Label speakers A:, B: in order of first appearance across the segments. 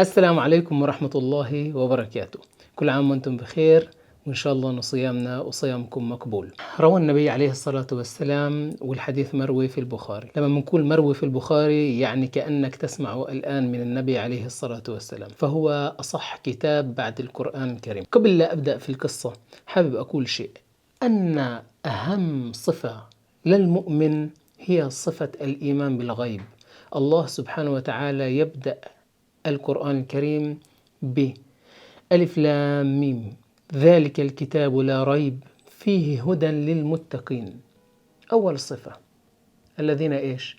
A: السلام عليكم ورحمة الله وبركاته. كل عام وأنتم بخير، وإن شاء الله أن صيامنا وصيامكم مقبول. روى النبي عليه الصلاة والسلام، والحديث مروي في البخاري. لما بنقول مروي في البخاري يعني كأنك تسمع الآن من النبي عليه الصلاة والسلام، فهو أصح كتاب بعد القرآن الكريم. قبل لا أبدأ في القصة حابب أقول شيء، أن أهم صفة للمؤمن هي صفة الإيمان بالغيب. الله سبحانه وتعالى يبدأ القرآن الكريم بألف لام ميم ذلك الكتاب لا ريب فيه هدى للمتقين. أول صفة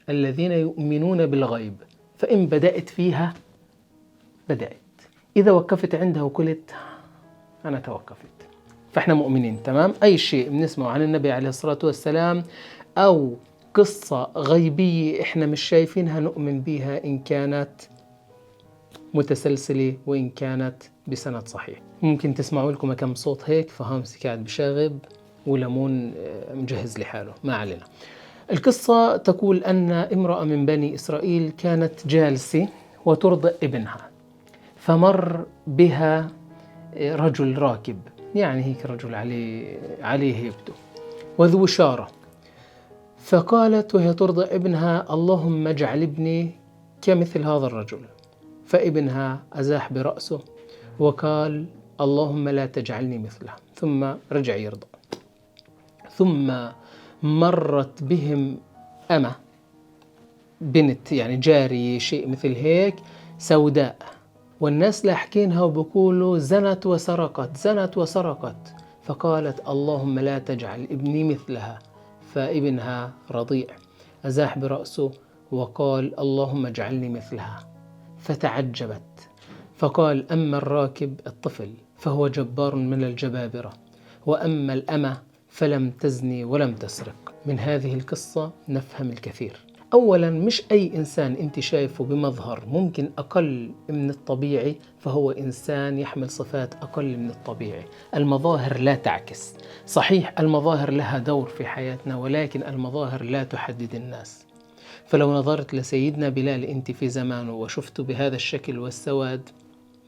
A: الذين يؤمنون بالغيب. فإن بدأت فيها بدأت، إذا وقفت عندها وقلت أنا توقفت، فإحنا مؤمنين. تمام. أي شيء بنسمعه عن النبي عليه الصلاة والسلام أو قصة غيبية إحنا مش شايفينها نؤمن بها، إن كانت متسلسلة وإن كانت بسند صحيح. ممكن تسمعوا لكم كم صوت هيك، فهامس قاعد بشاغب وليمون مجهز لحاله، ما علينا. القصة تقول أن امرأة من بني إسرائيل كانت جالسة وترضع ابنها، فمر بها رجل راكب، يعني هيك رجل عليه هيبته وذو شارة، فقالت وهي ترضع ابنها اللهم اجعل ابني كمثل هذا الرجل. فابنها أزاح برأسه وقال اللهم لا تجعلني مثله، ثم رجع يرضى. ثم مرت بهم أمة، بنت يعني جارية شيء مثل هيك سوداء، والناس لاحكينها وبقولوا زنت وسرقت زنت وسرقت. فقالت اللهم لا تجعل ابني مثلها، فابنها رضيع أزاح برأسه وقال اللهم اجعلني مثلها. فتعجبت، فقال أما الراكب الطفل فهو جبار من الجبابرة، وأما الأمة فلم تزني ولم تسرق. من هذه القصة نفهم الكثير. أولا، مش أي إنسان أنت شايفه بمظهر ممكن أقل من الطبيعي فهو إنسان يحمل صفات أقل من الطبيعي. المظاهر لا تعكس. صحيح المظاهر لها دور في حياتنا، ولكن المظاهر لا تحدد الناس. فلو نظرت لسيدنا بلال أنت في زمانه وشفته بهذا الشكل والسواد،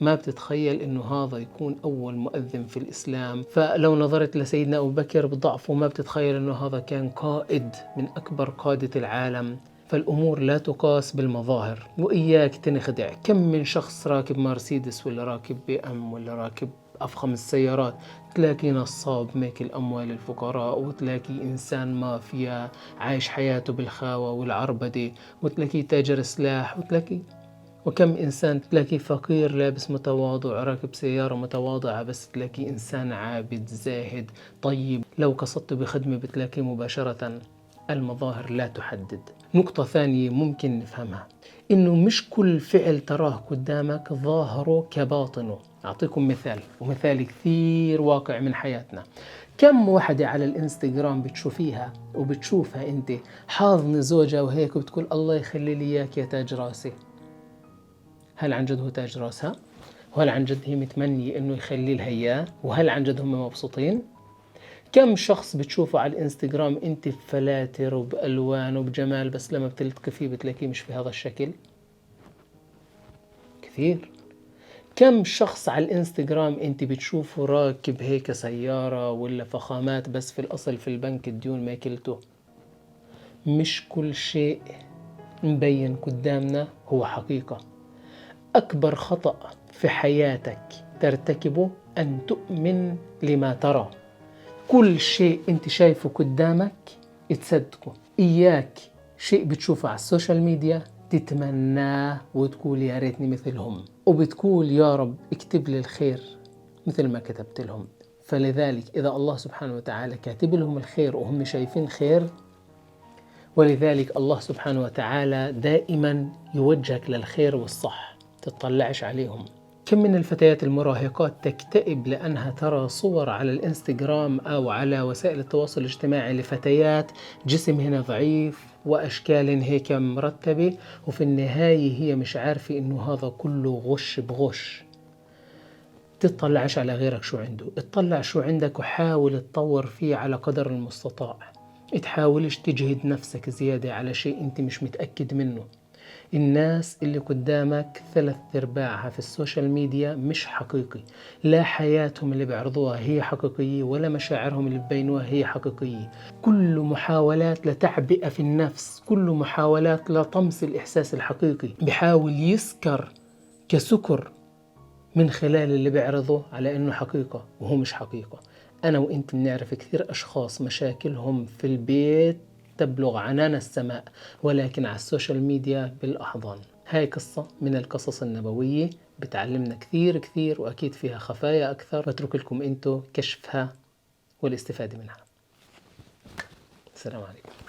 A: ما بتتخيل أنه هذا يكون أول مؤذن في الإسلام. فلو نظرت لسيدنا أبو بكر بضعفه، ما بتتخيل أنه هذا كان قائد من أكبر قادة العالم. فالأمور لا تقاس بالمظاهر، وإياك تنخدع. كم من شخص راكب مرسيدس ولا راكب بي ولا راكب أفخم السيارات، تلاقي نصاب ماكل أموال الفقراء، وتلاقي إنسان مافيا عايش حياته بالخاوة والعربدة، وتلاقي تاجر سلاح، وكم إنسان تلاقي فقير لابس متواضع راكب سيارة متواضعة، بس تلاقي إنسان عابد زاهد طيب، لو قصدت بخدمة بتلاقي مباشرة. المظاهر لا تحدد. نقطة ثانية ممكن نفهمها، إنه مش كل فعل تراه قدامك ظاهره كباطنه. أعطيكم مثال، ومثال كثير واقع من حياتنا. كم واحدة على الانستغرام بتشوفيها وبتشوفها أنت حاضنة زوجها وهيك وبتقول الله يخلي لي إياك يا تاج راسي. هل عن جد هو تاج راسها؟ وهل عن جد هي متمنية إنه يخلي لها إياه؟ وهل عن جد هم مبسوطين؟ كم شخص بتشوفه على الانستغرام انت بفلاتر وبألوان وبجمال، بس لما بتلتقي فيه بتلاقيه مش بهذا الشكل؟ كثير. كم شخص على الانستغرام انت بتشوفه راكب هيك سيارة ولا فخامات، بس في الأصل في البنك الديون ماكلته. مش كل شيء مبين قدامنا هو حقيقة. أكبر خطأ في حياتك ترتكبه أن تؤمن لما ترى. كل شيء انت شايفه قدامك تصدقه. إياك شيء بتشوفه على السوشيال ميديا تتمناه وتقول يا ريتني مثلهم، وبتقول يا رب اكتب لي الخير مثل ما كتبت لهم. فلذلك إذا الله سبحانه وتعالى كاتب لهم الخير وهم شايفين خير، ولذلك الله سبحانه وتعالى دائما يوجهك للخير والصح، تطلعش عليهم. كم من الفتيات المراهقات تكتئب لأنها ترى صور على الانستغرام أو على وسائل التواصل الاجتماعي لفتيات جسمهن ضعيف وأشكال هيك مرتبة، وفي النهاية هي مش عارفة إنه هذا كله غش بغش. تطلعش على غيرك شو عنده، اطلع شو عندك وحاول تطور فيه على قدر المستطاع. تحاولش تجهد نفسك زيادة على شيء انت مش متأكد منه. الناس اللي قدامك 3/4 في السوشيال ميديا مش حقيقي، لا حياتهم اللي بيعرضوها هي حقيقية ولا مشاعرهم اللي ببينوها هي حقيقية. كل محاولات لتعبئة في النفس، كل محاولات لطمس الإحساس الحقيقي، بحاول يسكر كسكر من خلال اللي بيعرضه على إنه حقيقة وهو مش حقيقة. أنا وإنت بنعرف كثير أشخاص مشاكلهم في البيت تبلغ عنان السماء، ولكن على السوشيال ميديا بالأحضان. هاي قصة من القصص النبوية بتعلمنا كثير كثير، وأكيد فيها خفايا أكثر، بترك لكم أنتو كشفها والاستفادة منها. السلام عليكم.